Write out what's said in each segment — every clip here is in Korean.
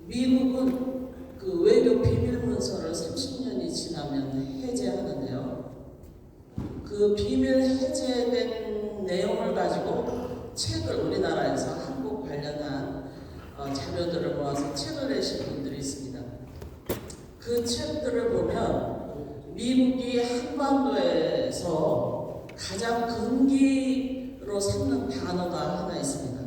미국은 그 외교 비밀 문서를 30년이 지나면 해제하는데요. 그 비밀 해제된 내용을 가지고 책을 우리나라에서 한국 관련한 자료들을 모아서 책을 내신 분들이 있습니다. 그 책들을 보면 미국이 한반도에서 가장 금기로 삼는 단어가 하나 있습니다.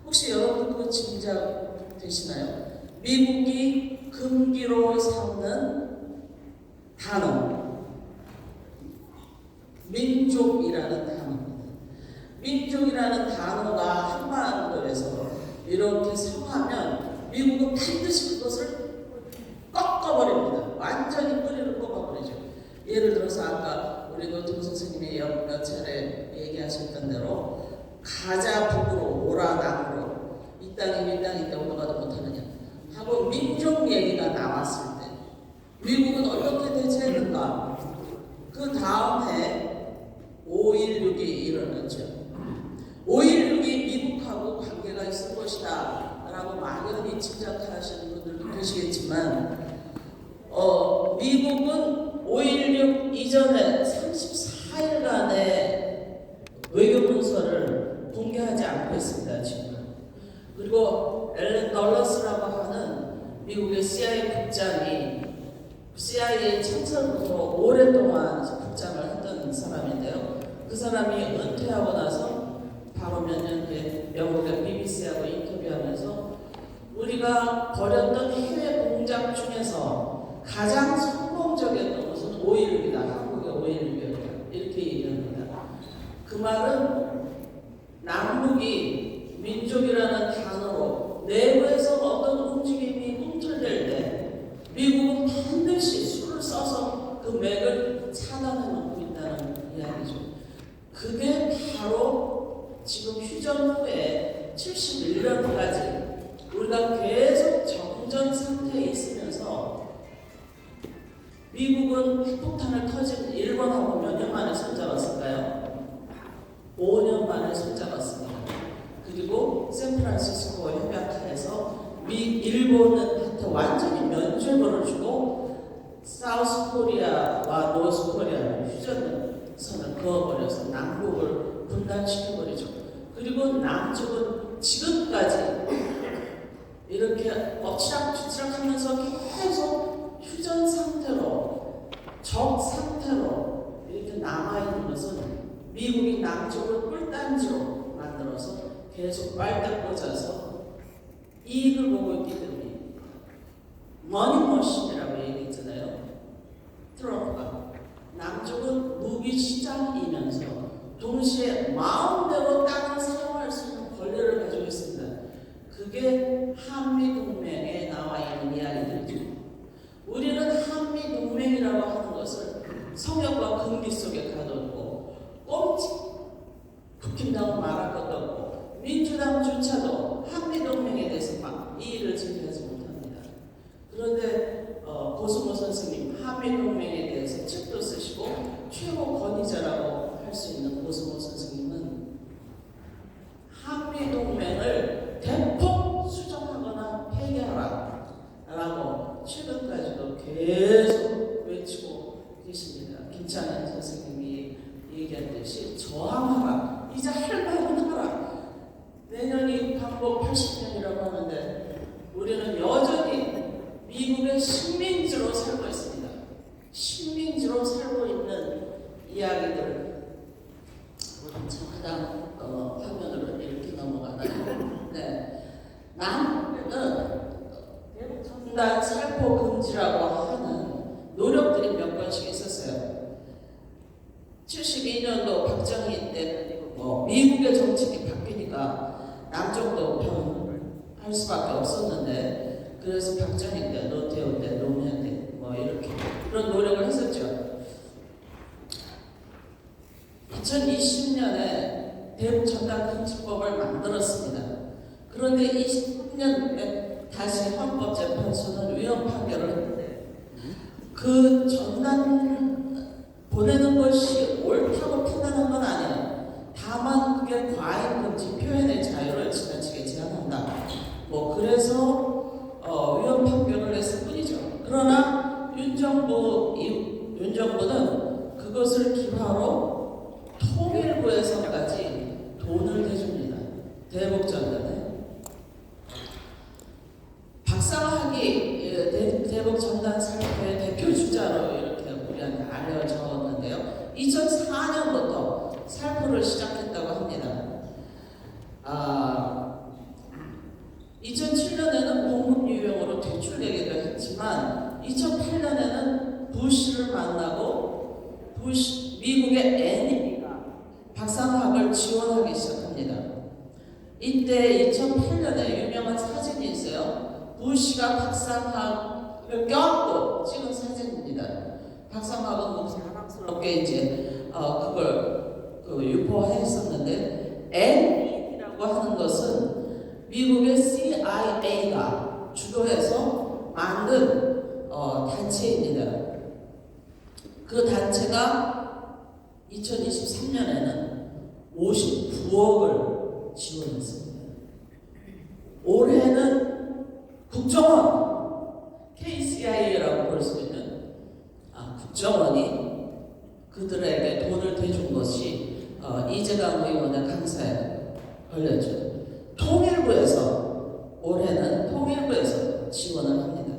혹시 여러분 그거 짐작되시나요? 미국이 금기로 삼는 단어, 민족이라는 단어입니다. 민족이라는 단어가 한반도에서 이렇게 성하면 미국은 반드시 그것을 꺾어버립니다. 완전히 뿌리를 뽑아버리죠. 예를 들어서 아까 우리 노통 선생님이 몇 차례 얘기하셨던 대로 가자 북으로 오라 남으로 이 땅이 땅인데 올라가도 못하느냐 하고 민족 얘기가 나왔을 때 미국은 어떻게 대처했는가? 그 다음 해 5.16이 일어났죠. 5.16이 미국하고 관계가 있을 것이다 라고 막연히 짐작하시는 분들도 계시겠지만 미국은 5.16 이전에 34일간의 외교 문서를 공개하지 않고 있습니다. 지금. 그리고 앨런 덜러스라고 하는 미국의 CIA 국장이 CIA 창설부터 오랫동안 국장을 했던 사람인데요. 그 사람이 은퇴하고 나서 바로 몇 년 뒤에 영국의 BBC하고 인터뷰하면서 우리가 벌였던 해외 공작 중에서 가장 성공적이었던 것은 5.16이다. 한국의 5.16이었다. 이렇게 얘기합니다. 그 말은 남북이 민족이라는 단어로 내부에서 어떤 움직임이 꿈틀댈 때 미국은 반드시 수를 써서 그 맥을 차단해 놓고 있다는 이야기죠. 그게 바로 지금 휴전 후에 71년까지 우리가 계속 정전 상태에 있으면서 미국은 핵폭탄을 터진 일본하고 몇 년 만에 손잡았을까요? 5년 만에 손잡았습니다. 그리고 샌프란시스코 협약하에서 일본한테 완전히 면죄부를 주고 사우스 코리아와 노스 코리아 휴전선을 그어버려서 남북을 분단시켜버리죠. 그리고 남쪽은 지금까지 이렇게 엎치락뒤치락 하면서 계속 휴전 상태로 적 상태로 이렇게 남아있는 것은 미국이 남쪽을 꿀단지로 만들어서 계속 빨대 꽂아서 이익을 보고 있기 때문에 머니머신이라고 얘기했잖아요. 트럼프가 남쪽은 무기 시장이면서 동시에 마음대로 땅을 사용할 수 있는 권리를 가지고 있습니다. 그게 한미동맹에 나와 있는 이야기들이죠. 우리는 한미동맹이라고 하는 것을 성역과 금기 속에 가뒀고 국힘당은 말할 것도 없고 민주당조차도 한미동맹에 대해서 막 이의를 제기하지 못합니다. 그런데 고승호 선생님 한미동맹에 대해서 책도 쓰시고 최고 권위자라고 할 수 있는 고승호 선생님은 한미동맹을 대폭 수정하거나 폐기하라 라고 최근까지도 계속 외치고 계십니다. 김창현 선생님이 얘기했듯이 저항하라. 이제 할 말은 하라. 내년이 반복 80년이라고 하는데 우리는 여전히 미국의 식민지로 살고 있습니다. 식민지로 살고 있는 이야기들 하다 화면으로 이렇게 넘어가나요? 네. 남북은 전단 살포 금지라고 하는 노력들이 몇 번씩 있었어요. 72년도 박정희 때 미국의 정책이 바뀌니까 남쪽도 할 수밖에 없었는데 그래서 박정희 때 노태우 때 노무현 때 이렇게 그런 노력을 했었죠. 2020년에 대북 전단 금지법을 만들었습니다. 그런데 20년 다시 헌법재판소는 위헌 판결을 했는데 그 전단 보내는 것이 옳다고 판단한 건 아니에요. 다만 그게 과잉 금지 표현의 자유를 지나치게 제한한다. 그래서 2004년부터 살포를 시작했다고 합니다. 2007년에는 공급 유형으로 퇴출되기도 했지만 2008년에는 부시를 만나고 미국의 NED가 박상학을 지원하기 시작합니다. 이때 2008년에 유명한 사진이 있어요. 부시가 박상학을 껴안고 찍은 사진입니다. 박상학은 뭐 자랑스럽게 이제 그걸 유포했었는데, NED라고 하는 것은 미국의 CIA가 주도해서 만든 단체입니다. 그 단체가 2023년에는 59억을 지원했습니다. 올해는 국정원, KCIA라고 볼 수 있는 국정원이 그들에게 돈을 대준 것이 이재강 의원의 강사에 걸렸죠. 올해는 통일부에서 지원을 합니다.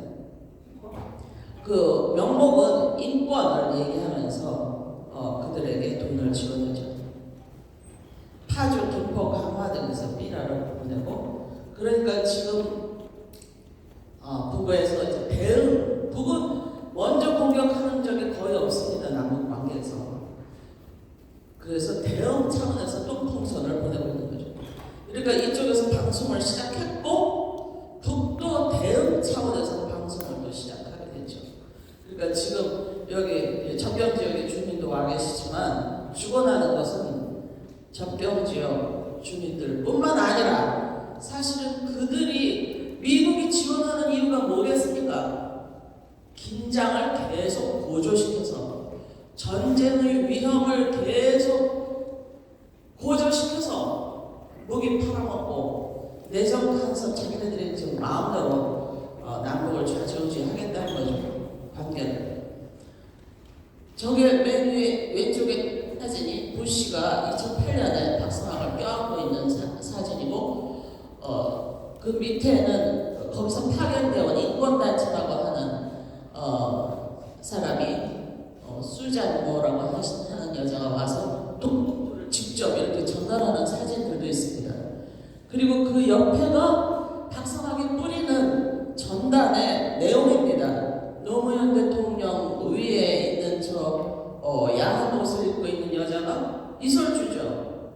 그 명목은 인권을 얘기하면서 그들에게 돈을 지원하죠. 파주, 김포, 강화 등에서 삐라를 보내고, 그러니까 지금 북에서 이제 대응, 북은 먼저 공격하는 적이 거의 없습니다. 남북 관계에서. 그래서 대응 차원에서 똥풍선을 보내고 있는 거죠. 그러니까 이쪽에서 방송을 시작했고 북도 대응 차원에서 방송을 또 시작하게 됐죠. 그러니까 지금 여기 접경 지역의 주민도 와 계시지만 죽어나는 것은 접경 지역 주민들뿐만 아니라 사실은 그들이 미국이 지원하는 이유가 뭐겠습니까? 긴장을 계속 고조시켜서 전쟁의 위험을 계속 고조시켜서 무기 팔아먹고 내정 간섭 자기네들이 지금 마음대로 남북을 좌지우지하겠다는 거죠. 관계를. 저게 맨 위에 왼쪽에 사진이 부시가 2008년에 박상학을 껴안고 있는 사진이고, 그 밑에는 거기서 파견되어 온 인권단체라고 하는 사람이 수잔 모라고 하는 여자가 와서 또 직접 이렇게 전달하는 사진들도 있습니다. 그리고 그 옆에가 박상학이 뿌리는 전단의 내용입니다. 노무현 대통령 위에 있는 야한 옷을 입고 있는 여자가 이설주죠.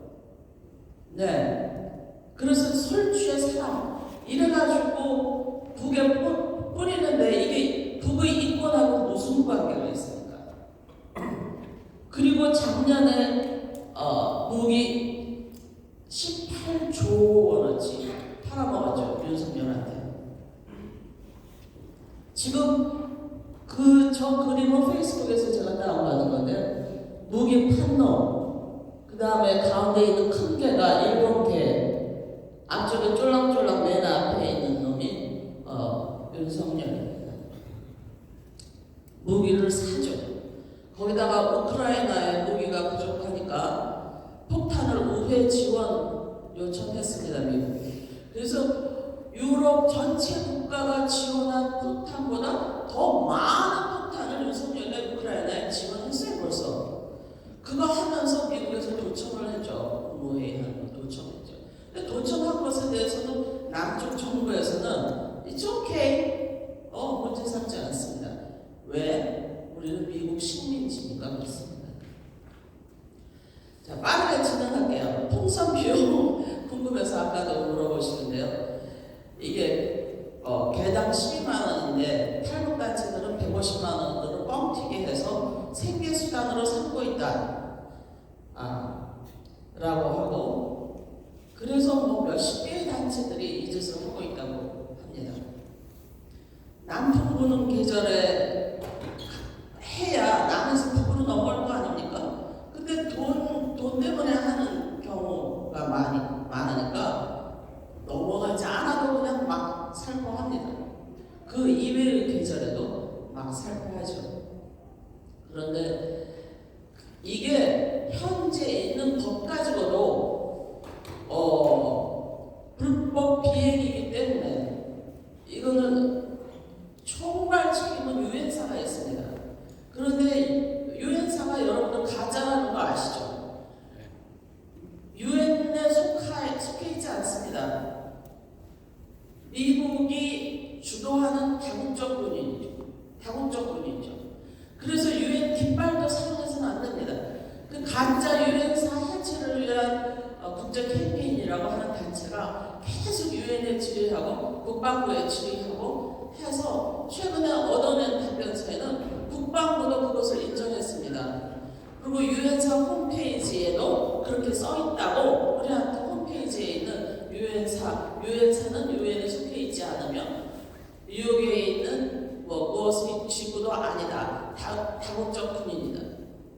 네. 그래서 설주의 사람 이래가지고 북에 뿌리는데 이게 북의 인권하고 무슨 관계가 있습니까? 그리고 작년에 무기 18조 원어치 팔아먹었죠. 윤석열한테. 지금 저 그림은 페이스북에서 제가 다운받은 건데, 무기 판로, 그 다음에 가운데 있는 큰 개가 일본 개, 앞쪽에 쫄랑쫄랑 맨 앞에 있는 놈이 윤석열입니다. 무기를 사죠. 거기다가 우크라이나에 무기가 부족하니까 폭탄을 우회 지원 요청했습니다. 미국이. 그래서 유럽 전체 국가가 지원한 폭탄보다 더 많은 폭탄을 윤석열이 우크라이나에 지원했어요. 벌써. 그거 하면서 미국에서 도청을 했죠. 국무회의하는 도청했죠. 근데 도청한 것에 대해서도 남쪽 정부에서는 It's okay. 문제 삼지 않습니다. 왜? 우리는 미국 식민지니까 그렇습니다. 자, 빠르게 진행할게요. 통선 비용 궁금해서 아까도 물어보시는데요. 이게 개당 12만 원인데 탈북단체들은 150만 원으로 뻥튀기 해서 생계수단으로 삼고 있다. 라고 하고, 그래서 뭐 몇십 개의 단체들이 이 짓을 하고 있다고 합니다. 남풍부는 계절에 해야 남에서 북으로 넘어갈 거 아닙니까? 근데 돈 때문에 하는 경우가 많으니까 넘어가지 않아도 그냥 막 살포합니다. 그 이외의 계절에도 막 살포하죠. 그런데 이게 현재 있는 법 가지고도 불법 비행이기 때문에 이거는 총괄 책임은 유엔사가 있습니다. 그런데 유엔사가 여러분들 가짜 미국이 주도하는 다국적 군인이죠. 그래서 유엔 깃발도 사용해서는 안 됩니다. 그 가짜 유엔사 해체를 위한 국제 캠페인이라고 하는 단체가 계속 유엔에 질의하고 국방부에 질의하고 해서 최근에 얻어낸 답변서에는 국방부도 그것을 인정했습니다. 그리고 유엔사 홈페이지에도 그렇게 써 있다고 우리한테 홈페이지에 있는 유엔사는 유엔에 속해 있지 않으며 뉴욕에 있는 무엇의 지구도 아니다. 다국적 군인이다.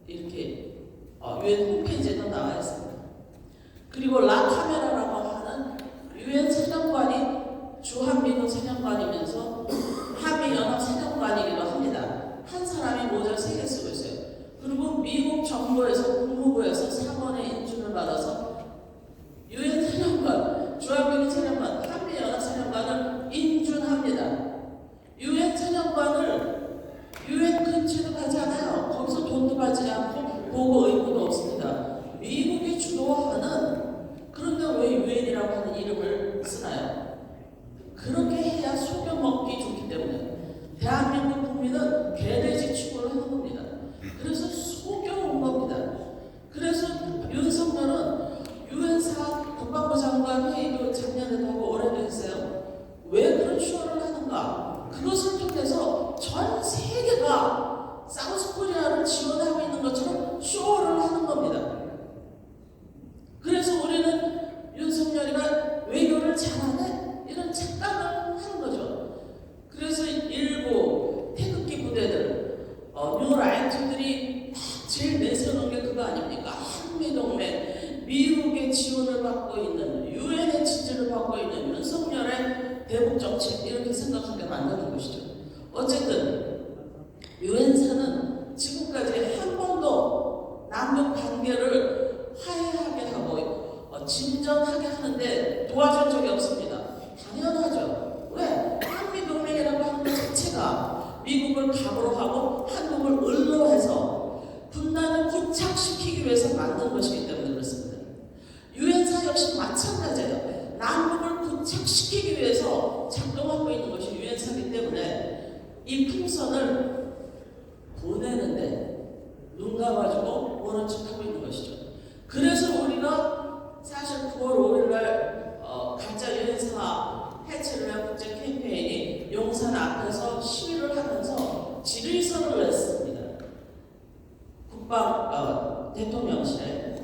이렇게 유엔 홈페이지에도 나와 있습니다. 그리고 라카메라라고 하는 유엔 사령관이 주한미군 사령관이면서 한미연합 사령관이기도 합니다. 한 사람이 모자 3개 쓰고 있어요. 그리고 미국 정부에서 국무부에서 사관의 인준을 받아서 유엔 사령관, 주한미군 사령관, 한미연합 사령관을 인준합니다. 유엔 사령관을 유엔 근처로 가지 않아요. 거기서 돈도 받지 않고 보고 의무도 없습니다. 미국이 주도하는 그런데 왜 유엔이라고 하는 이름을 쓰나요? 그렇게 해야 속여먹기 좋기 때문에 대한민국 국민은 개돼지 취급을 하는 겁니다. 그래서 속여온 겁니다. 그래서 윤석열은 유엔사 국방부 장관 회의도 작년에도 하고 올해도 했어요. 왜 그런 쇼를 하는가? 그것을 통해서 전 세계가 사우스코리아를 지원하고 있는 것처럼 쇼를 하는 겁니다. 그래서 우리는 윤석열이가 외교를 잘하네? 이런 착각을 하는 거죠. 그래서 일부 태극기 부대들, 뉴라이트들이 제일 내세우는 게 그거 아닙니까? 한미동맹, 미국의 지원을 받고 있는, 유엔의 지지를 받고 있는 윤석열의 대북정책 이렇게 생각하게 만드는 것이죠. 어쨌든 유엔사는 지금까지 한 번도 남북 관계를 화해하게 하고 진전하게 하는데 도와준 적이 없습니다. 당연하죠. 왜? 한미동맹이라고 하는 것 자체가 미국을 갑으로 하고 한국을 을로 해서 분단을 고착시키기 위해서 만든 것이기 때문에 그렇습니다. 유엔사 역시 마찬가지예요. 남북을 고착시키기 위해서 작동하고 있는 것이 유엔사이기 때문에 이 풍선을 보내는데 눈 감아주고 모른 척하고 있는 것이죠. 그래서 우리가 사실 9월 5일날 가짜 유엔사 해체를 위한 국제 캠페인이 용산 앞에서 시위를 하면서 질의서를 냈습니다. 대통령실에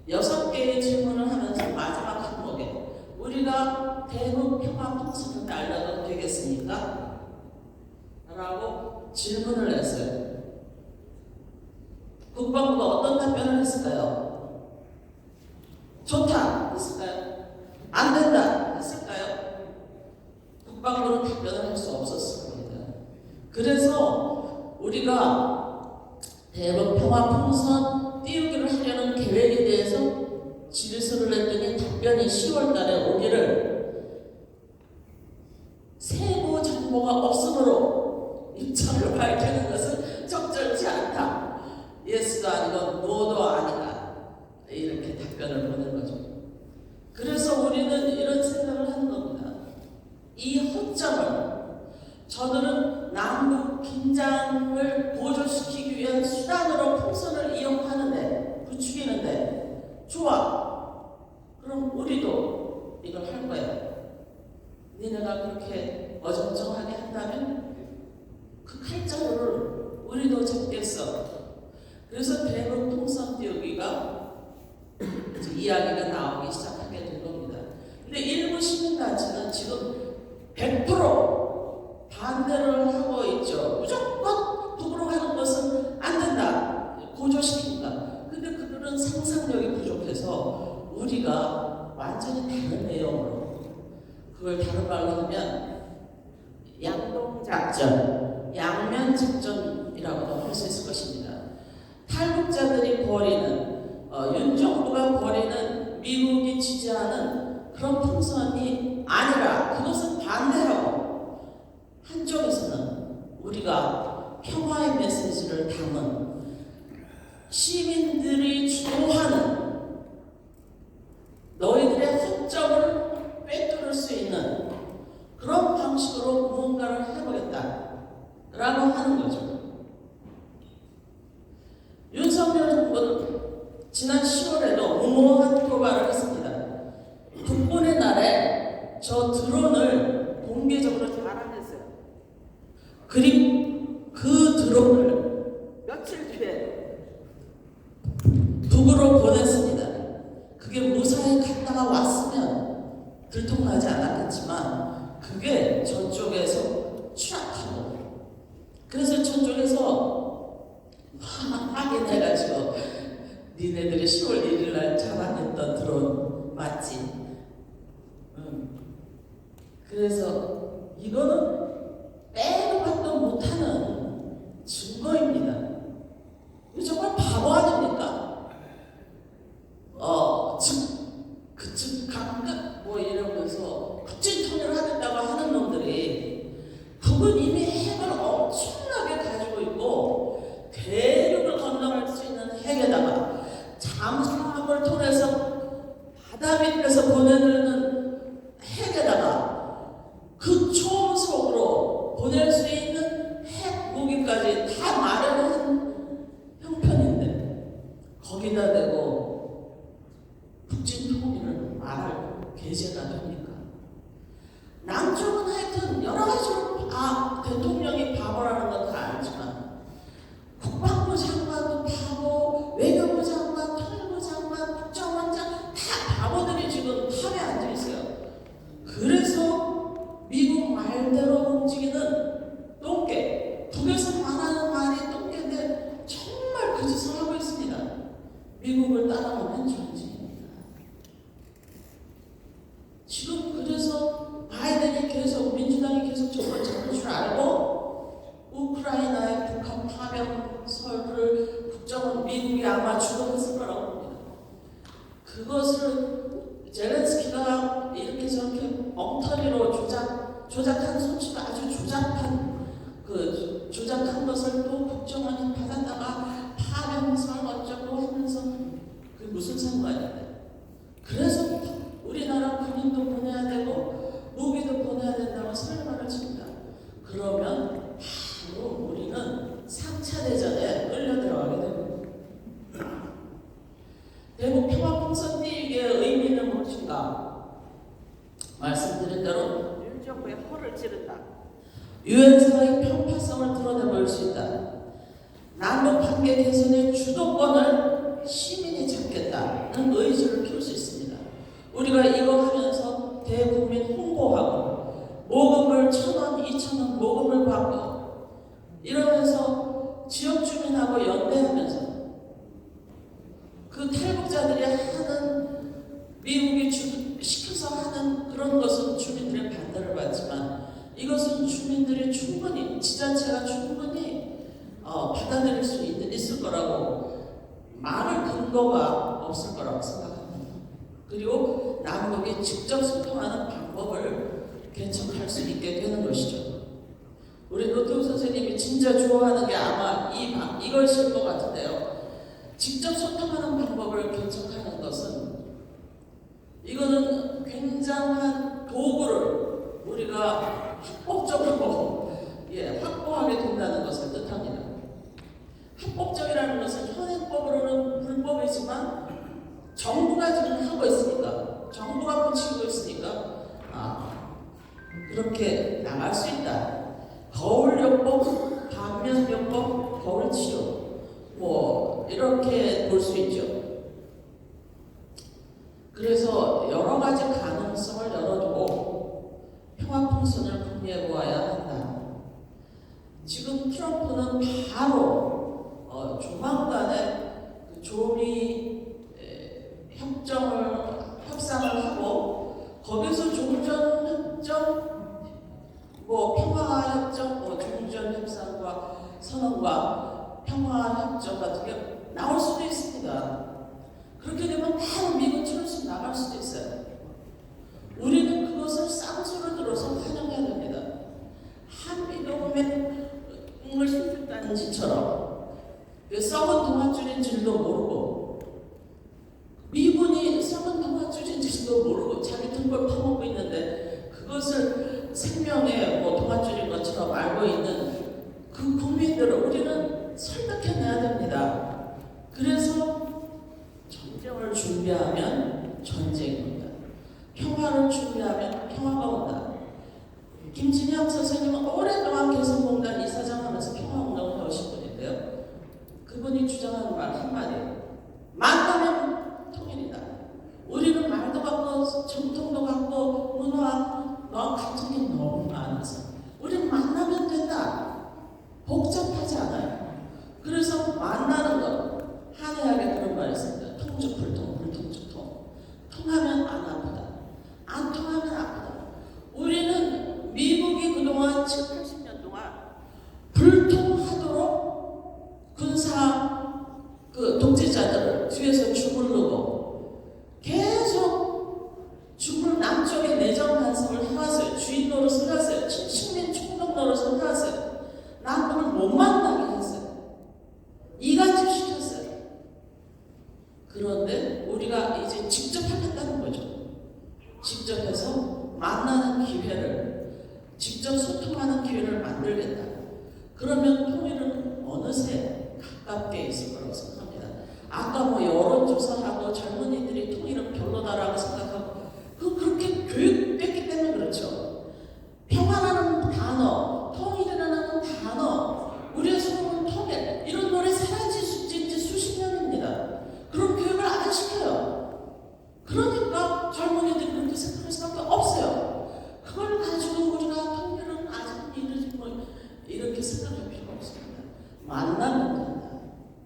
6개의 질문을 하면서 마지막 항목에 우리가 대북 평화 풍선을 날려도 되겠습니까? 라고 질문을 했어요. 국방부가 어떤 답변을 했을까요? 좋다 했을까요? 안 된다 했을까요? 국방부는 답변을 할 수 없었을 겁니다. 그래서 우리가 대북 평화 풍선 띄우기를 하려는 계획에 대해서 질서를 냈더니 답변이 10월 달에 오기를 세부 정보가 없으므로 입장을 밝히는 것은 적절치 않다. 예스도 아니고 노도 아니다. 이렇게 답변을 보낸 거죠. 그래서 우리는 이런 생각을 하는 겁니다. 이 허점을 저들은 남북 긴장을 보조시키기 위한 수단으로 풍선을 이용하는데 부추기는데 좋아. 그럼 우리도 이걸 할 거야. 니네가 그렇게 어정쩡하게 한다면 그 칼자루를 우리도 잡겠어. 그래서 대북 풍선 띄우기가 이야기가 나오기 시작하게 된 겁니다. 근데 일부 시민단체는 지금 100% 반대를 하고 있죠. 무조건 북으로 가는 것은 안 된다. 고조시킨다. 근데 그들은 상상력이 부족해서 우리가 완전히 다른 내용으로 그걸 다른 말로 하면 양동작전, 양면작전이라고도 할 수 있을 것입니다. 탈북자들이 벌이는 윤정부가 벌이는 미국이 지지하는 그런 풍선이 아니라 그것은 반대하고 한쪽에서는 우리가 평화의 메시지를 담은 시민들이 주도하는 너희들의 허점을 꿰뚫을 수 있는 저 드론을 공개적으로 자랑했어요. 그리고 그 드론을 며칠 뒤에 북으로 보냈습니다. 그게 무사히 갔다가 왔으면 들통나지 않았겠지만 그게 저쪽에서 추락하고, 그래서 저쪽에서 확인해가지고 니네들이 10월 1일 날 자랑했던 드론 맞지? 그래서 이거는 빼도 박도 못하는 증거입니다. 이거 정말 바보 아닙니까? 각각 뭐 이러면서 북진 통일을 하겠다고 하는 놈들이 북은 이미 핵을 엄청나게 가지고 있고 대륙을 건너갈 수 있는 핵에다가 잠수함을 통해서 바다 밑에서 보내는 핵에다가 그 초음속으로 보낼 수 있는 핵 무기까지 다 마련한 형편인데 거기다 대고 북진 통일을 말할 계제가 됩니까? 남쪽은 하여튼 여러 가지로 대통령이 바보라는 건 다 알지만 국방부 장관도 바보, 외교부 장관, 통일부 장관, 국정원장 다 바보들이 지금 탑에 앉아 있어요. 그래서 미국 말대로 움직이는 똥개, 북에서 말하는 말이 똥개인데 정말 그 짓을 하고 있습니다. 미국을 따라오는 전쟁입니다. 지금 그래서 바이든이 계속, 민주당이 계속 정권 잡을 줄 알고 우크라이나의 북한 파병설을 국정원 미국이 아마 주도했을 거라고 봅니다. 그것을 젤렌스키가 이렇게 저렇게 엉터리로 조작한 소치가 아주 조작한 것을 또 국정원이 받았다가 파병설 어쩌고 하면서 그게 무슨 상관인데? 그래서 우리나라 군인도 보내야 되고 무기도 보내야 된다고 설명을 칩니다. 그러면 바로 우리는 3차 대전에 끌려 들어가게 됩니다. 대북 평화공선 띄기의 의미는 무엇인가? 말씀드린 대로 윤정부의 허를 찌른다. 유엔사의 편파성을 드러내볼 수 있다. 남북 관계 개선의 주도권을 시민이 잡겠다는 의지를 키울 수 있습니다. 우리가 이거 하면서 대국민 홍보하고 모금을 1,000원, 2,000원 모금을 받고 이러면서 지역 주민하고 연대하면서 그 탈북자들이 하는 미국이 시켜서 하는 그런 것은 주민들의 반대를 받지만 이것은 주민들이 충분히 지자체가 충분히 받아들일 수 있을 거라고 말할 근거가 없을 거라고 생각합니다. 그리고 남북이 직접 소통하는 방법을 개척할 수 있게 되는 것이죠. 우리 노태우 선생님이 진짜 좋아하는 게 아마 이것일 것 같은데요. 직접 소통하는 방법을 개척하는 것은 이거는 굉장한 도구를 우리가 합법적으로 확보하게 된다는 것을 뜻합니다. 합법적이라는 것은 현행법으로는 불법이지만 정부가 지금 하고 있으니까, 정부가 붙이고 있으니까 그렇게 나갈 수 있다. 거울요법, 반면요법, 거울치료 뭐 이렇게 볼 수 있죠. 그래서 여러 가지 가능성을 열어두고 평화풍선을 궁리해 보아야 한다. 지금 트럼프는 바로 조만간에 그 조미 협상을 하고 거기서 종전협정, 평화협정, 종전협상과 선언과 평화협정 같은 게 나올 수도 있습니다. 그렇게 되면 바로 미국처럼 나갈 수도 있어요. 우리는 그것을 쌍수를 들어서 환영해야 됩니다. 한미동맹을 힘들다는 짓처럼 썩은 동아줄인 줄도 모르고 미군이 썩은 동아줄인 줄도 모르고 자기 등골 파먹고 있는데 그것을 생명의 동아줄인 것처럼 알고 있는 그 국민들을 우리는 설득해내야 됩니다. 그래서 전쟁을 준비하면 전쟁입니다. 평화 평화를 준비하면 평화가 온다. 김진영 선생님은 오랫동안 개성공단 이사장 하면서 평화운동을 해오신 분인데요. 그분이 주장하는 말 한마디예요. 만나면 통일이다. 우리는 말도 같고 전통도 같고 문화 같은 게 너무 많아서 우리는 만나면 된다. 복잡하지 않아요. 그래서 만나는 것 한해하게 그런 말이 있습니다. 통주불통, 불통주통. 통하면 안 아프다. 안 통하면 아프다. 우리는 미국이 그동안 7, 80년 동안 불통하도록 군사 독재자들을 뒤에서 주물르고 계속 남쪽에 내정 간섭을 해왔어요. 주인 노릇을 해왔어요. 식민 총독 노릇을 해왔어요. 남북을 못 만나게 했어요. 이간질 시켰어요. 그런데 우리가 이제 직접 하겠다는 거죠. 직접 해서 만나는 기회를, 직접 소통하는 기회를 만들겠다. 그러면 통일은 어느새 가깝게 있을 거라고 생각합니다. 아까 뭐 여론조사하고 젊은이들이 통일은 별로다라고 생각하고 그렇게 교육됐기 때문에 그렇죠. 평화라는 단어, 통일이라는 단어, 우리의 소문은 통일, 이런 노래 사라진 지 수십 년입니다. 그런 교육을 안 시켜요. 그러니까 젊은이들이 그렇게 생각할 수밖에 없어요. 그걸 가지고 우리가 통일은 아직은 이르지 뭐 이렇게 생각할 필요가 없습니다. 만나면 된다.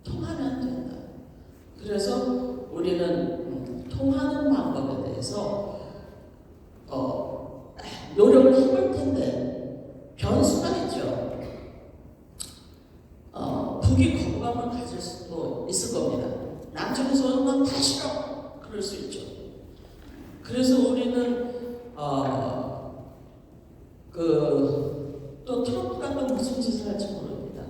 통하면 된다. 그래서 우리는 통하는 방법에 대해서 노력을 해볼 텐데 변수가 있죠. 북이 거부감을 가질 수도 있을 겁니다. 남쪽에서 오는 건 다 싫어. 그럴 수 있죠. 그래서 우리는 또 트럼프가 또 무슨 짓을 할지 모릅니다.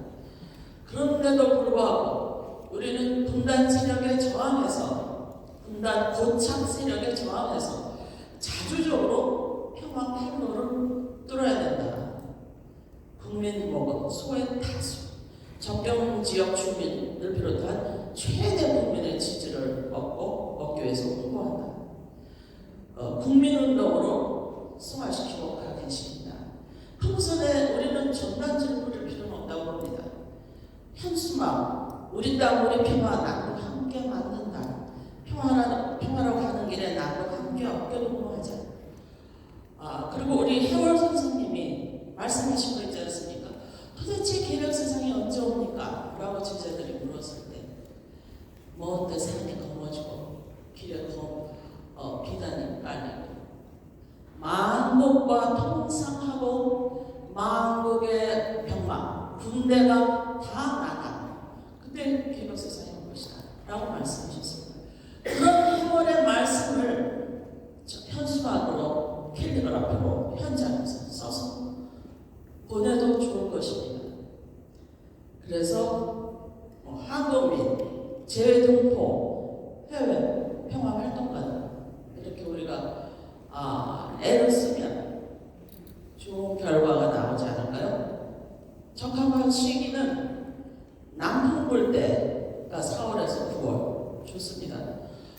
그런데도 불구하고 우리는 분단 세력에 저항해서, 분단 고착 세력에 저항해서 자주적으로 평화 판로를 뚫어야 된다. 국민 소의 다수, 접경 지역 주민을 비롯한 최대 국민의 지지를 얻기 위해서 홍보한다. 국민운동으로 승화시키고 가 계십니다. 풍선에 우리는 전단지를 뿌릴 필요는 없다고 봅니다. 현수막, 우리 땅 우리 평화, 남북 함께 만든다. 평화로 가는 길에 남북 함께 어깨 동무 하자. 그리고 우리 해월 선생님이 말씀하신 거 있지 않습니까? 도대체 개별 세상이 언제 옵니까? 라고 제자들이 물었을 때 먼 데 산이 검어지고 길에 비단이 깔리고 만국과 통상하고 만국의 병마, 군대가 다 나가. 그때 개별 세상이 올 것이다. 라고 말씀하셨습니다. 그런 해월의 말씀을 현수막으로 캘리그라피로 현장에서 써서 보내도 좋을 것입니다. 그래서 한국민, 재외동포, 해외 평화 활동가들 이렇게 우리가 애를 쓰면 좋은 결과가 나오지 않을까요? 적합한 시기는 남풍 불 때가 4월에서 9월 좋습니다.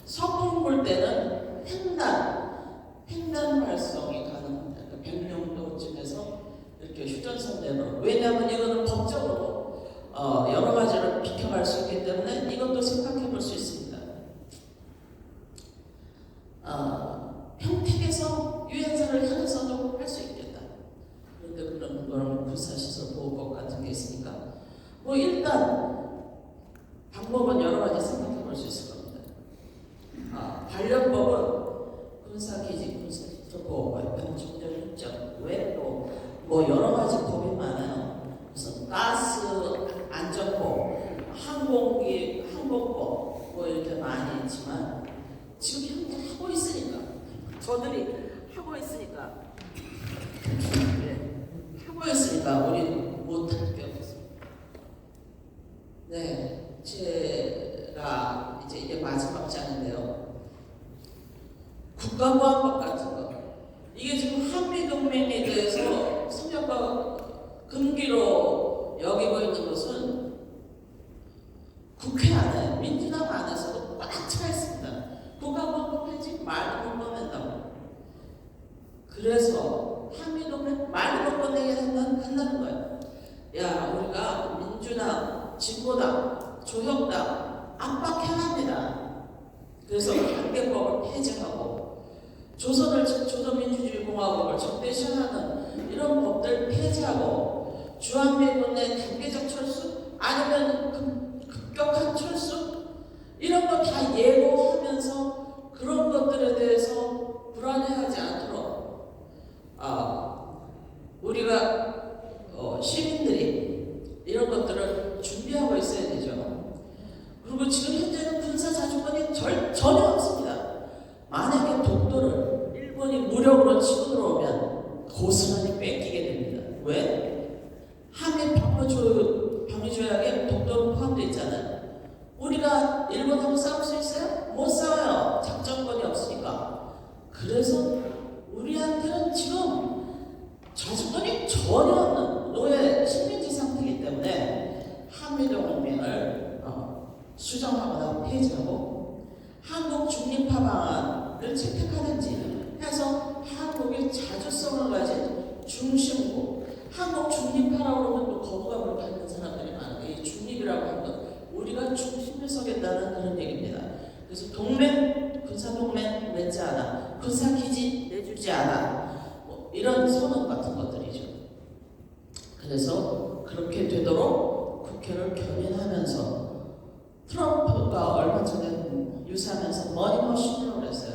서풍 불 때는 횡단 활성이 가능합니다. 백령도쯤에서 이렇게 휴전선 내로. 왜냐하면 이거는 법적으로 여러 가지를 비켜갈 수 있기 때문에 이것도 생각해 볼 수 있습니다. 평택에서 유엔사를 향해서도 할 수 있겠다. 그런데 그런 군사시설 보호법 같은 게 있으니까 뭐 일단 방법은 여러 가지 생각해 볼 수 있을 겁니다. 관련법은 군사기지, 군사시설 보호법, 병정전 외에도 뭐 여러 가지 법이 많아요. 무슨 가스 안전법, 항공법 뭐 이렇게 많이 있지만 지금 현재 하고 있으니까 저들이 하고 있으니까 우리 못할 게 없습니다. 네, 제가 이제 마지막 장인데요. 국가보안법 같은 거, 이게 지금 한미동맹에 대해서 성역과 금기로 여기고 있는 것은 국회 안에, 민주당 안에서도 꽉 차 있습니다. 국가보안법 폐지 말도 못 꺼낸다고. 말도 못 꺼내게 한다는 거예요. 야, 우리가 민주당, 진보당, 조혁당 압박해야 합니다. 그래서 관계법을 폐지하고 조선민주주의공화국을 적대시하는 이런 법들 폐지하고 주한미군의 단계적 철수 아니면 급격한 철수 이런 거 다 예고하면서 그런 것들에 대해서 불안해하지 않도록 우리가 시민들이 이런 것들을 준비하고 있어야 되죠. 그리고 지금 현재는 군사 자주권이 전혀 없습니다. 만약에 독도를 일본이 무력으로 치고 들어오면 고스란히 뺏기게 됩니다. 왜? 한미 방위조약에 독도는 포함되어 있잖아요. 우리가 일본하고 싸울 수 있어요? 못 싸워요. 작전권이 없으니까. 그래서 우리한테는 지금 자주권이 전혀 없는 노예 식민지 상태이기 때문에 한미동맹을 수정하거나 폐지하고 한국 중립화 방안을 채택하든지 해서 한국의 자주성을 가진 중심국, 한국 중립화라고 하면 또 거부감을 갖는 사람들이 많아요. 이 중립이라고 하는 건 우리가 중심에 서겠다는 그런 얘기입니다. 그래서 군사동맹 맺지 않아, 군사기지 내주지 않아, 이런 선언 같은 것들이죠. 그래서 그렇게 되도록 국회를 견인하면서 트럼프가 얼마 전에 유사하면서 머니머신이라고 했어요.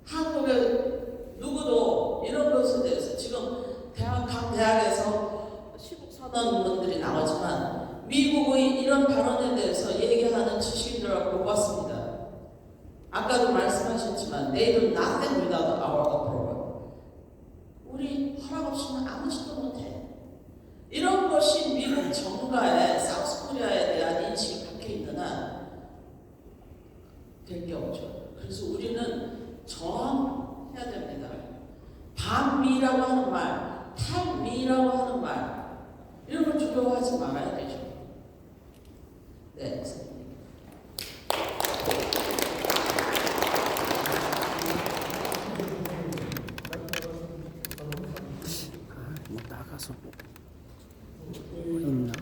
한국의 누구도 이런 것에 대해서 지금 각 대학에서 시국선언문들이 나오지만 미국의 이런 발언에 대해서 얘기하는 지식인들을 못 봤습니다. 아까도 말씀하셨지만 they do nothing without our approval. 우리 허락 없이는 아무 짓도 못해. 이런 것이 미국 정가에 사우스코리아에 대한 인식이 박혀 있는 한 될 게 없죠. 그래서 우리는 저항해야 됩니다. 반미라고 하는 말, 탈미라고 하는 말 이런 걸 두려워하지 말아야 되죠. 네. 나가서 있나?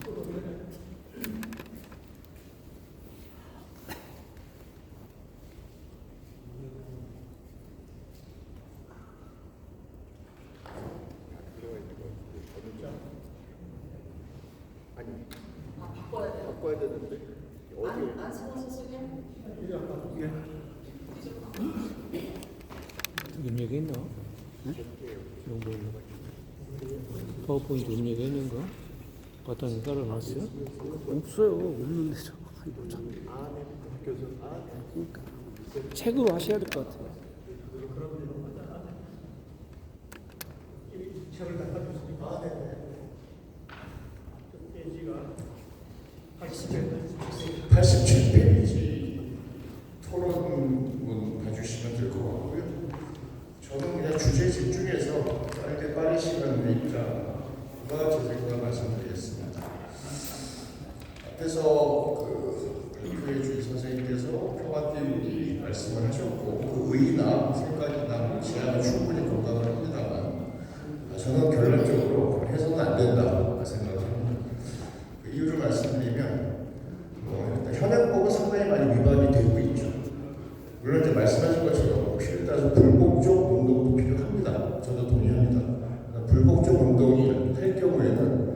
바꿔야 되는데 어디? 안승호 선생님? 입력이 있나? 정보 파워포인트 입력이 있는 거? 바탕에 깔아놨어요? 없어요. 없는데 저. 아이고 참. 그러니까 체크하셔야 될 것 같아요. 책을 닦아주시니까 페이지가 87페이지 토론문 봐주시면 될 것 같고요. 저는 그냥 주제에 집중해서 빠른 시간 내니까 제 생각을 말씀드리겠습니다. 앞에서 발표해 주신 선생님께서 평화띠우리 말씀을 하셨고 그 의의나 생각이나 제안은 충분히 공감을 합니다만 저는 결론적으로 해서는 안 된다 생각합니다. 그 이유를 말씀드리면 일단 현행법은 상당히 많이 위반이 되고 있죠. 물론 이제 말씀하신 것처럼 필요에 따라서 불복종 운동도 필요합니다. 저도 동의합니다. 불복종 운동이 할 경우에는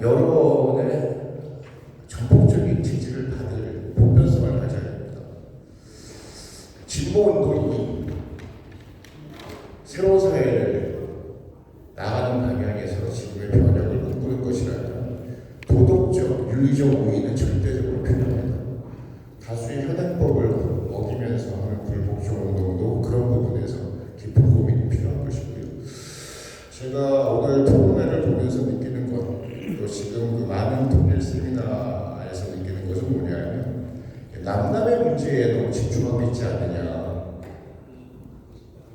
여론의 전폭적인 지지를 받을 보편성을 가져야 됩니다. 진보 운동이 새로운 사회를 나가는 방향에서 지금의 변혁을 꿈꾸는 것이라면 도덕적, 윤리적 우위는 절대적으로 필요합니다. 다수의 현행법을 어기면서 하는 불복종 운동도 그런 부분에서 깊은 고민이 필요한 것이고요. 제가 오늘 토론회를 보면서 느끼는 것, 또 지금 그 많은 통일 세미나에서 느끼는 것은 뭐냐면 남남의 문제에 너무 집중하고 있지 않느냐.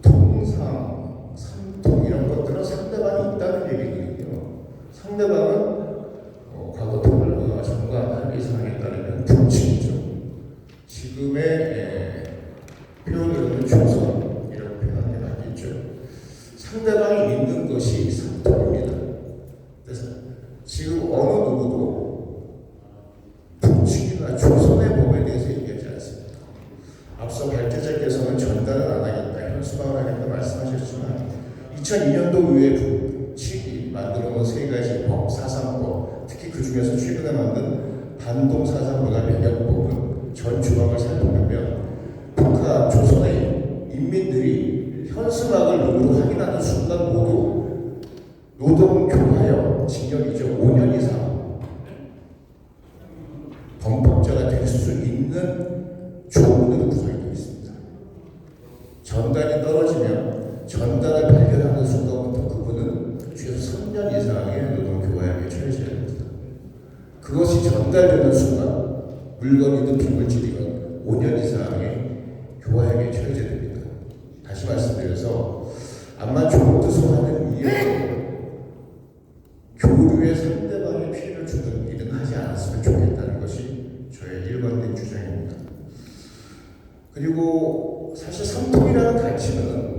통상, 삼통 이런 것들은 상대방이 있다는 얘기거든요. 상대방은 과거 통일과 정관 합의 사항에 따르면 북침이죠. 지금의 표현으로는 조선이라고 표현하는 게 맞겠죠. 상대방이 있는 것이 삼통입니다. 그래서 지금 어느 누구도 북측이나 조선의 법에 대해서 얘기하지 않습니다. 앞서 발제자께서는 전달은 안 하겠다, 현수막을 하겠다 말씀하셨지만 2002년도 이후에 북측이 만들어놓은 세 가지 법, 사상법, 특히 그 중에서 최근에 만든 반동사상문화변경법은 전 조항을 살펴보면 북한, 조선의 인민들이 현수막을 눈으로 확인하는 순간 모두 노동교화형 징역이죠. 5년 이상 범법자가 될 수 있는 조문으로 구성이 되어 있습니다. 전단이 떨어지면 전단을 발견하는 순간부터 그분은 최소 3년 이상의 노동교화형에 처해져야 됩니다. 그것이 전달되는 순간 물건이든 비물질이든 5년 이상의 교화형에 처해져야 됩니다. 다시 말씀드려서 암만 좋은 뜻으로 하는 이유는 교류의 상대방에 피해를 주는 일은 하지 않았으면 좋겠다는 것이 저의 일관된 주장입니다. 그리고 사실 삼통이라는 가치는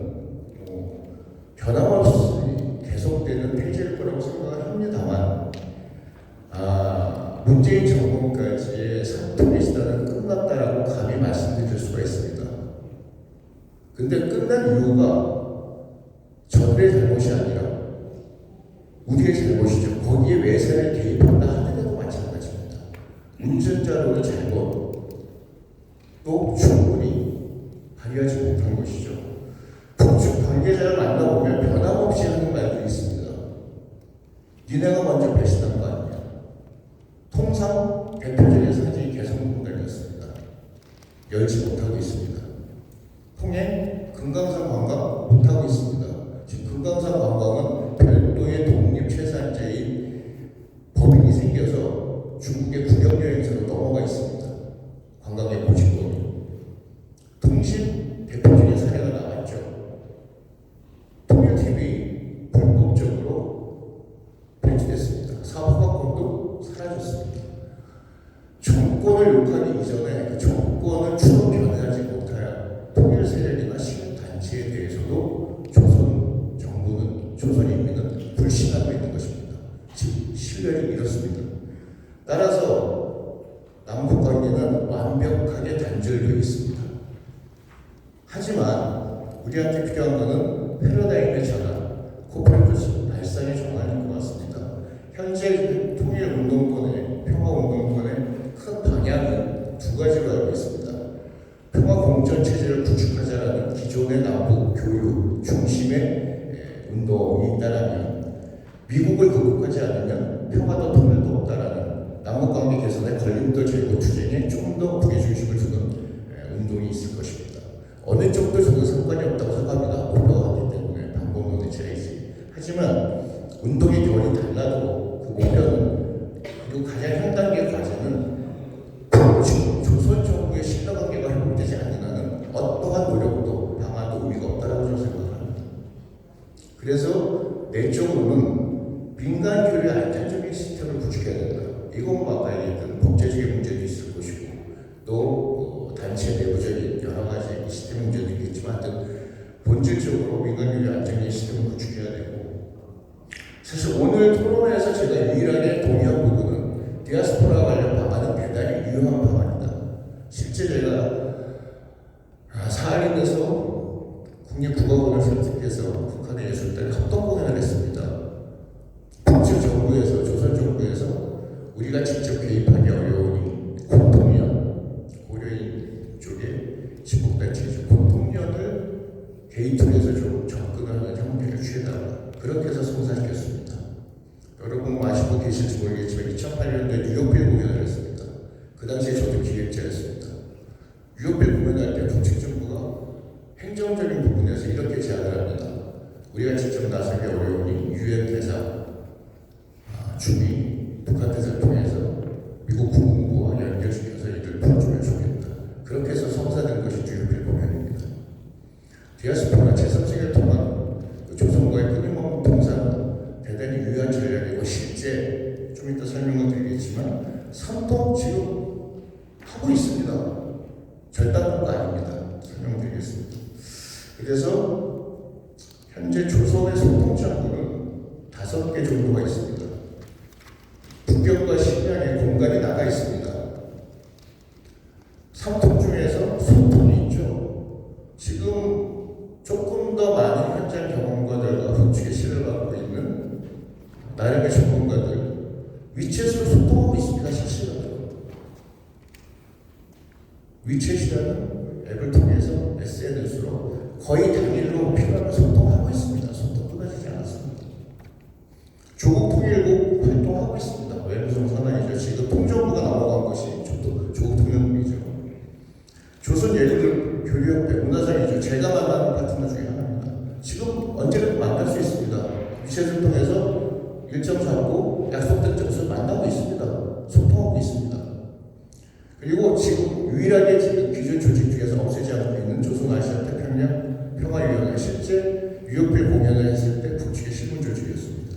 변함없이 계속되는 폐지일 거라고 생각을 합니다만 문재인 정권까지의 삼통의 시대는 끝났다라고 감히 말씀드릴 수가 있습니다. 근데 끝난 이유가 저들의 잘못이 아니라 우리의 잘못이죠. 거기에 외세를 개입한다 하는 데도 마찬가지입니다. 운전자로의 잘못 또 충분히 발휘하지 못한 것이죠. 북측 관계자를 만나보면 변함없이 하는 말들이 있습니다. 니네가 먼저 배신한 거 아니냐. 통상 대표적인 사진이 개성공 달렸습니다. 열지 못하고 있습니다. 통해 금강산 관광 못하고 있습니다. 지금 금강산 관광은 별도의 독립체산제인 법인이 생겨서 중국의 국영여행사로 넘어가 있습니다. 관광의 보직권이. 통신 대표적인 사례가 나왔죠. 통일TV 불법적으로 배치됐습니다. 사업허가권도 사라졌습니다. 정권을 욕하기 이전에 그 정권을 추로 변하지 못할 통일 세력이나 시민단체에 대해서도 조선 정부는, 조선 인민은 불신하고 있는 것입니다. 즉, 신뢰를 잃었습니다. 따라서 남북 관계는 완벽하게 단절되어 있습니다. 하지만 우리한테 필요한 것은 패러다임의 전환, 코페르니쿠스 발상의 전환인 것 같습니다. 현재 통일운동권의, 평화운동권의 큰 방향은 두 가지로 알고 있습니다. 평화공천체제를 구축하자라는 기존의 남북 교류 중심의 운동이 있다라면, 미국을 극복하지 않으면 평화도 통일도 없다라는 남북관계 개선의 걸림돌 제거 투쟁에 좀 더 무게중심을 두는 운동이 있을 것입니다. 어느 쪽도 저는 상관이 없다고 생각합니다. 목표가 하기 때문에 방법론의 차이지. 하지만 운동의 결이 달라도 그 목표는, 그리고 가장 현 단계 과제는 조선 정부의 신뢰관계가 회복되지 않는 한은 어떠한 노력도 방안도 의미가 없다라고 저는 생각합니다. 그래서 내적으로는 민간 교류의 안정적인 시스템을 구축해야 된다. 이건 아까 얘기했던 법제적인 문제도 있을 것이고, 또 단체 내부적인 여러 가지 시스템 문제도 있겠지만, 본질적으로 민간 교류 안정적인 시스템을 구축해야 되고, 사실 오늘 토론회에서 제가 유일하게 동의한 부분은 디아스포라 관련 방안은 대단히 유용한 방안이다. 실제 제가 사할인에서 국립국어원을 선택해서 북한의 예술단에 합동 공연을 했습니다. 북측 정부에서, 조선 정부에서 우리가 직접 개입하기 어려우니 공통위원, 고려인 쪽에 집복단체죠. 공통위원을 개입해서 좀 접근하는 형태를 취해달라. 그렇게 해서 성사시켰습니다. 여러분 아시고 계실지 모르겠지만 2008년도에 뉴욕빌 공연을 했습니다. 그 당시에 저도 기획자였습니다. 뉴욕빌 공연할 때 북측 정부가 행정적인 부분에서 이렇게 제안을 합니다. 우리가 직접 나서기 어려우니 유엔 대사 주미 북한 대사를 통해서 미국 국무부와 연결시켜서 이들 풀어주면 좋겠다. 그렇게 해서 성사된 것이 뉴욕빌 공연입니다. 디아스포라 제3세계를 통한 조선과의 끊임없는 통상 대단히 유효한 전략이고, 실제 좀 이따 설명을 드리겠지만 삼통 지금 하고 있습니다. 절단한 거 아닙니다. 설명드리겠습니다. 그래서 현재 조선의 소통장군은 5개 정도가 있습니다. 북경과 식량의 공간이 나가 있습니다. 3통 중에서 소통이 있죠. 지금 조금 더 많은 현장 경험가들과 북측의 시를 갖고 있는 나름의 전문가들 위챗으로 소통하고 있습니다. 실시간으로. 위챗이라는 앱을 통해서 SNS로 거의 당일로 필요하면 소통하고 있습니다. 소통 끊어지지 않았습니다. 조국 통일국 활동하고 있습니다. 외무성 산하이죠. 지금 통정부가 넘어간 것이 조국 통일국이죠. 조선 예리들 교류협회 문화상이죠. 제가 만나는 파트너 중에 하나입니다. 지금 언제든 만날 수 있습니다. 위챗을 통해서 일정 잡고 약속된 장소를 만나고 있습니다. 소통하고 있습니다. 그리고 지금 유일하게 지금 기존 조직 중에서 없애지 않고 있는 조선아시아태평양 평화위원회 실제 유효필 공연을 했을 때 북측의 실문 조직이었습니다.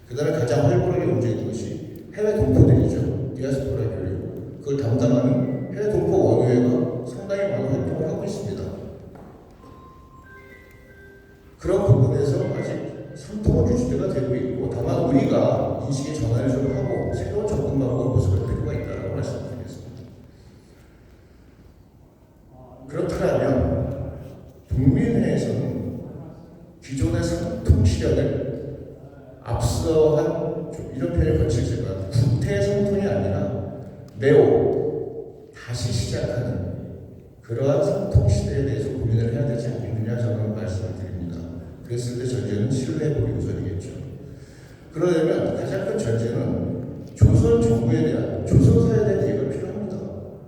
그 다음에 가장 활발하게 움직이는 것이 해외 동포들이죠. 디아스포라 교육. 그걸 담당하는 해외 동포 원우회가 상당히 많은 활동을 하고 있습니다. 그런 부분에서 아직 삼통은 유지가 되고 있고 다만 우리가 인식의 전환을 좀 하고 새로운 접근 방법을 모색할 필요가 있다고 말씀드리겠습니다. 그렇다면 동민회에서는 기존의 삼통 시련을 앞서한 이런 표현을 거칠지만 구태 삼통이 아니라 네오 다시 시작하는 그러한 삼통 시대에 대해서 고민을 해야 되지 않겠느냐 저는 말씀을 드립니다. 그랬을 때 전제는 신뢰해보기 우선이겠죠. 그러려면 가장 큰 전제는 조선 정부에 대한 조선사에 대한 이해가 필요합니다.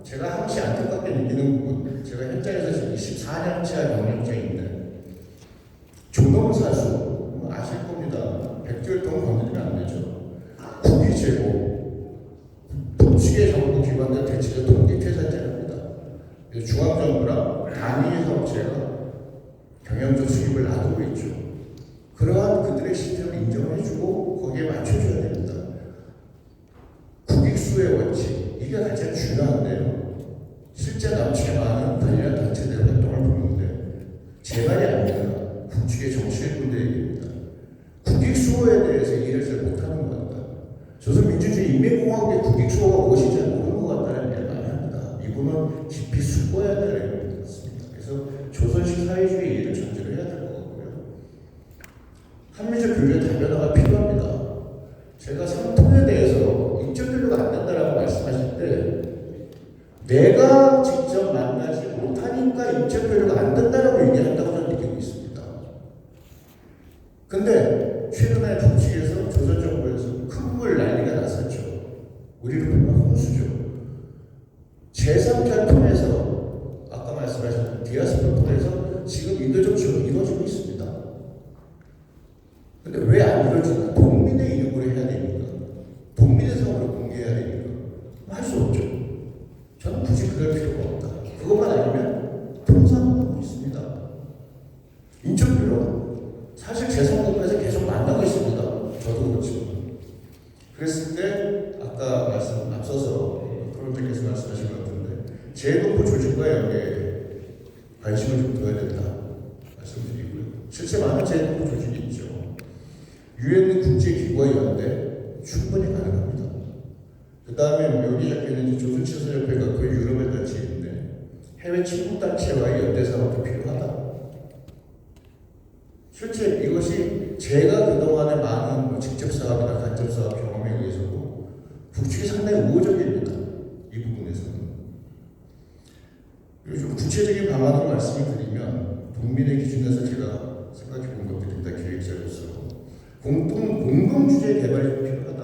제가 항시 안타깝게 느끼는 부분, 제가 현장에서 지금 24년차 경력자인데 조농사수 아실 겁니다. 백두혈통 건드리면 안 되죠. 국위제고 북측의 정부 기관과 대체적 동기퇴사제입니다. 중앙정부랑 단위 사업체가 경영적 수입을 놔두고 있죠. 그러한 그들의 시스템을 인정해주고 거기에 맞춰줘야 됩니다. 국익수의 원칙, 이게 가장 중요한데요. 실제 남측에 많은 관련 단체들 활동을 보는데 제 말이 아닙니다. 북측의 정치인분들 얘기입니다. 국익수호에 대해서 이해를 잘 못하는 겁니다. 조선민주주의 인민공화국의 국익수호가 무엇인지 모르는 것 같다는 얘기를 많이 합니다. 이분은 깊이 숙고해야 될 내용인 것 같습니다. 그래서 조선식 사회주의 이해를 전제로 해야 될 것 같고요. 한미적 교류의 다변화가 필요합니다. 제가 삼통에 대해서 인적 교류가 안 된다라고 말씀하실 때 내가 직접 만나지 못하니까 인적 교류가 안 된다라고 얘기한다고 저는 느끼고 있습니다. 근데 최근에 북측에서 조선 정부에서 큰물 난리가 났었죠. 우리를 보면 홍수죠. 제3자 통해서 아까 말씀하신 디아스포라 통해서 지금 인도적 지원이 이루어지고 있습니다. 근데 왜 안 이루어지나? 동민의 이름으로 해야 되니까. 동민의 성으로 공개해야 되니까. 할 수 없죠. 저는 굳이 그럴 필요가 없다. 그것만 아니면 통상하고 있습니다. 인적비로 사실 제3국가에서 계속 만나고 있습니다. 저도 그렇지만. 그랬을 때 아까 앞서서 프로님께서 말씀하신 것 같은데 재동포 조직과 연계에 관심을 좀 둬야 된다 말씀드리고요. 실제 많은 재동포 조직이 있죠. 유엔 국제기구와 연대 충분히 가능합니다. 그 다음에 여기 적혀있는 조선치사협회가 그 유럽의 단체인데 해외 친국단체와의 연대 사업도 필요하다. 실제 이것이 제가 그동안에 많은 직접 사업이나 간접 사업 경험에 의해서도 북측이 상당히 우호적입니다. 이 부분에서는. 그리고 좀 구체적인 방안을 말씀을 드리면 동민의 기준에서 제가 생각해 본 것들입니다. 기획자로서. 공동 주제 개발이 필요하다.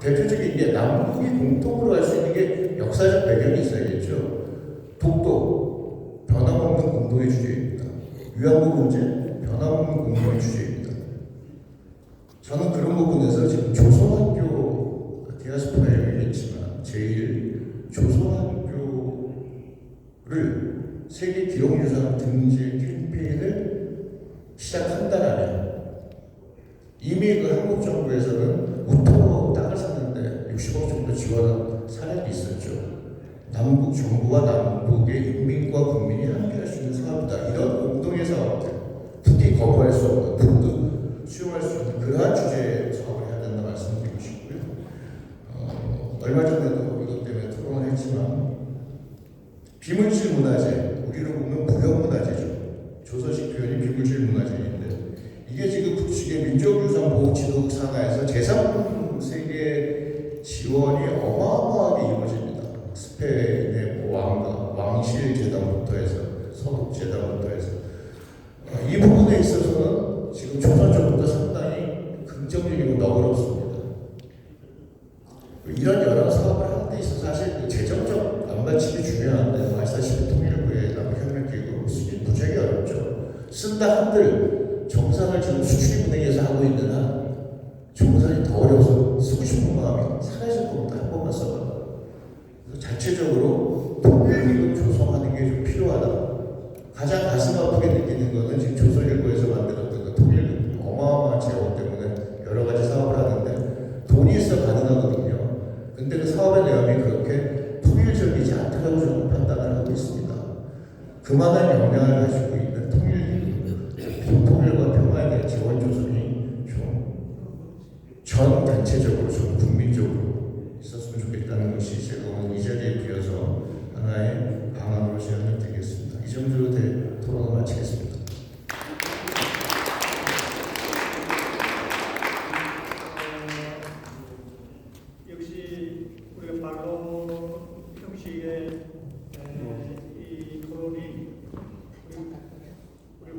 대표적인 게 남북이 공통으로 할 수 있는 게 역사적 배경이 있어야겠죠. 독도, 변함없는 공동의 주제입니다. 위안부 문제, 변함없는 공동의 주제입니다. 저는 그런 부분에서 지금 조선학교 디아스포라 얘기했지만 제일 조선학교를 세계 기록유산 등재 캠페인을 시작한다라면 이미 그 한국 정부에서는 우토 땅을 샀는데 60억 정도 지원한 사례도 있었죠. 남북 정부와 남북의 인민과 국민이 함께할 수 있는 사업이다. 이런 공동의 사업들, 북이 거부할 수 없는, 북도 수용할 수 있는 그러한 주제에 비물질 문화재, 우리로 보면 무형문화재죠. 조서식 표현이 비물질 문화재인데 이게 지금 북측의 민족유산보호 지도국 산하에서 제3 세계 지원이 어마어마하게 이루어집니다. 스페인의 왕실 재단부터 해서 서독 재단부터 해서 이 부분에 있어서는 지금 조선 정부도 상당히 긍정적이고 너그럽습니다. 이런 여러 사업을 하는 데 있어서 사실 그 재정적 안받침이 중요한데 아시다시피 통일부의 남북협력기구 쓰기 무지하게 어렵죠. 쓴다 한들 정산을 지금 수출입은행에서 하고 있는 한 정산이 더 어려워서 쓰고 싶은 마음이 사라질 겁니다. 한 번만 써봐. 그래서 자체적으로 통일기금 조성하는 게 좀 필요하다. 가장 가슴 아프게 느끼는 거는 지금 조선일보에서 만들었던 그 통일기금 어마어마한 재원 때문에 여러 가지 사업을 하는데 돈이 있어 가능하거든요. 근데 그 사업의 내용이 그렇게 통일적이지 않다고 저는 판단을 하고 있습니다. 그만한 역량을 가지고 있는 통일기금, 통일과 평화에 대한 지원 조성이 좀 전 단체적으로 좀 국민적으로 있었으면 좋겠다는 것이 제가 오늘 이 자리에 비어서 하나의 방안으로 제안을 드리겠습니다. 이 정도로 토론을 마치겠습니다. 역시 우리가 말로 형식의 이 토론이 우리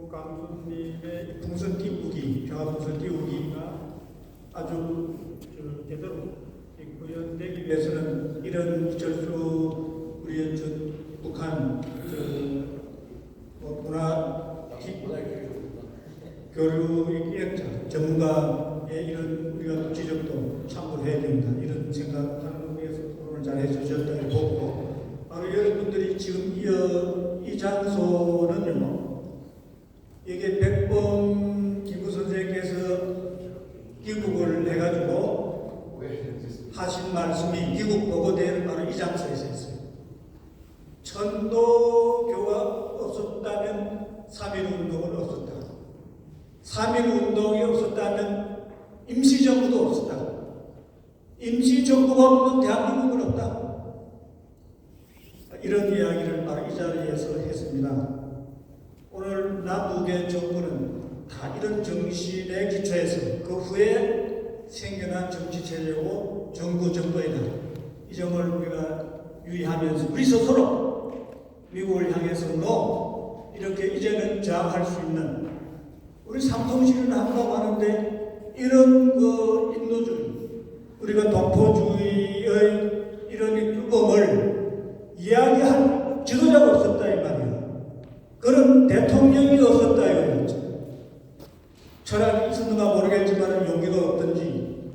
강수님의 풍선 띄우기, 평화풍선 띄우기가 아주 제대로 구현되기 위해서는 이런 절수 우리의 북한 문화 교류 기획자 전문가의 이런 우리가 지적도 참고해야 된다 이런 생각하는 위해서 토론을 잘 해주셨다고 보고 바로 여러분들이 지금 이 장소는요 이게 100번 김구 선생님께서 귀국을 해가지고 하신 말씀이 귀국 보고대회는 바로 이 장소에서 했어요. 천도교가 없었다면 3.1운동은 없었다. 3.1운동이 없었다면 임시정부도 없었다. 임시정부가 없는 대한민국은 없다. 이런 이야기를 바로 이 자리에서 했습니다. 오늘 남북의 정부는 다 이런 정신에 기초해서 그 후에 생겨난 정치체제고 정부이다. 이 점을 우리가 유의하면서 우리 스스로 미국을 향해서 이렇게 이제는 저항할 수 있는 우리 삼통실을 한다고 하는데 이런 그 인도주의 우리가 동포주의의 이런 뚜껑을 이야기할 지도자가 없었다 이 말이야. 그런 대통령이 없었다 이거였죠. 철학이 있었는가 모르겠지만 용기가 없든지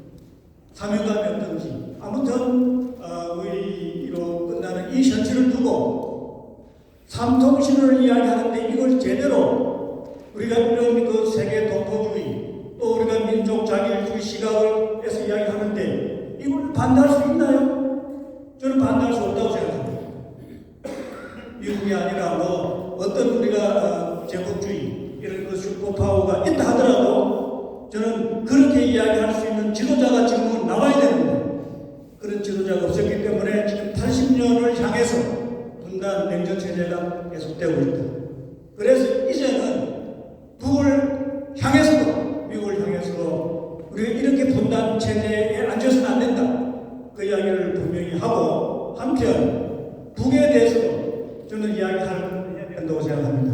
사명감이 없든지 아무튼 의의로 끝나는 이 현실을 두고 삼통신을 이야기하는데 이걸 제대로 우리가 이런 그 세계 동포주의 또 우리가 민족 자기주의 시각에서 이야기하는데 이걸 반대할 수 있나요? 저는 반대할 수 없다고 생각합니다. 미국이 아니라 어떤 우리가 제국주의 이런 그 슈퍼파워가 있다 하더라도 저는 그렇게 이야기할 수 있는 지도자가 지금은 나와야 되는데 그런 지도자가 없었기 때문에 지금 80년을 향해서 분단 냉전 체제가 계속되고 있다. 그래서 이제는 북을 향해서도 미국을 향해서도 우리가 이렇게 분단 체제에 앉아서는 안 된다. 그 이야기를 분명히 하고 한편 북에 대해서도 저는 이야기해야 된다고 생각합니다.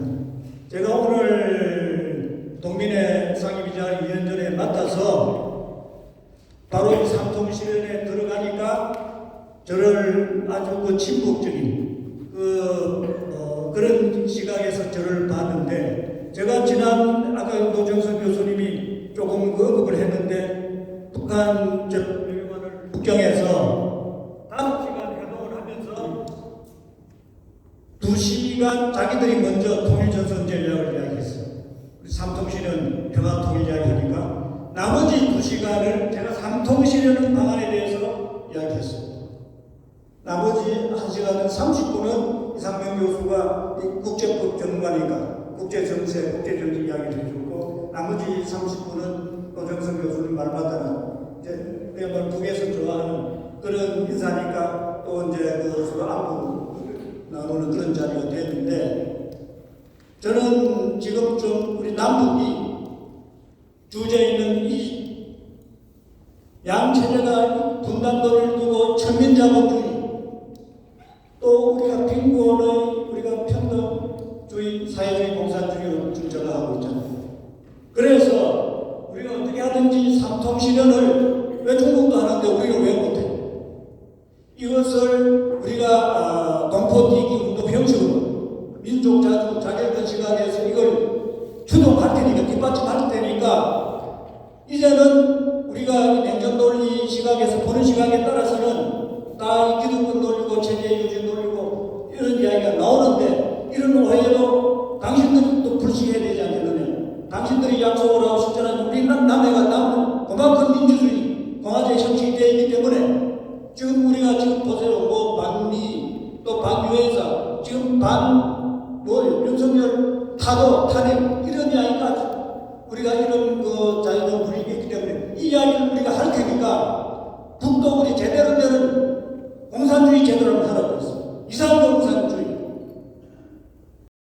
제가 오늘 동민회 상임위원장 2년 전에 맡아서 바로 이 삼통실현에 들어가니까 저를 아주 그 친북적인 그런 시각에서 저를 봤는데 제가 지난 아까 노정선 교수님이 조금 언급을 했는데 북한 북경에서 5시간 회동을 하면서 2시간 자기들이 먼저 통일전선 전략을 이야기했어요. 우리 삼통실현 평화통일 이야기하니까 나머지 2시간을 제가 삼통실현 방안에 대해서 이야기했습니다. 나머지 1시간은 30분은 이상명 교수가 국제법 전문가니까 국제정세, 국제정치 이야기를 해주고 나머지 30분은 노정선 교수님 말마다 이제 그야말로 북에서 좋아하는 그런 인사니까 또 이제 그 서로 안부 나누는 그런 자리가 됐는데 저는 지금 좀 우리 남북이 주제에 있는 이 양체제가 분단도를 두고 천민자본주의 또 우리가 빈곤의 우리가 평등주의 사회주의 공산주의로 주장하고 있잖아요. 그래서 우리가 어떻게 하든지 삼통실현을 왜 중국도 하는데 우리가 왜 못해? 이것을 우리가 동포뛰기 운동 형식으로 민족 자주 자결권 시각에서 이걸 추동할 테니까 뒷받침할 테니까 이제는 우리가 냉전 논리 시각에서 보는 시각에 따라서는 다 기득권 돌리고 체제 유지 돌리고 이런 이야기가 나오는데 이런 오해도 당신들이 또 불식해야 되지 않겠느냐. 당신들이 약속을 하고 실천하는 우리 남해가 남은 그만큼 민주주의 공화제의 형식이 되어 있기 때문에 지금 우리가 지금 보세요. 뭐 반미 또 반유해사 지금 윤석열 타도 탄핵 이런 이야기까지 우리가 이런 그 자유를 누리고 있기 때문에 이 이야기를 우리가 할 테니까 북도 우리 제대로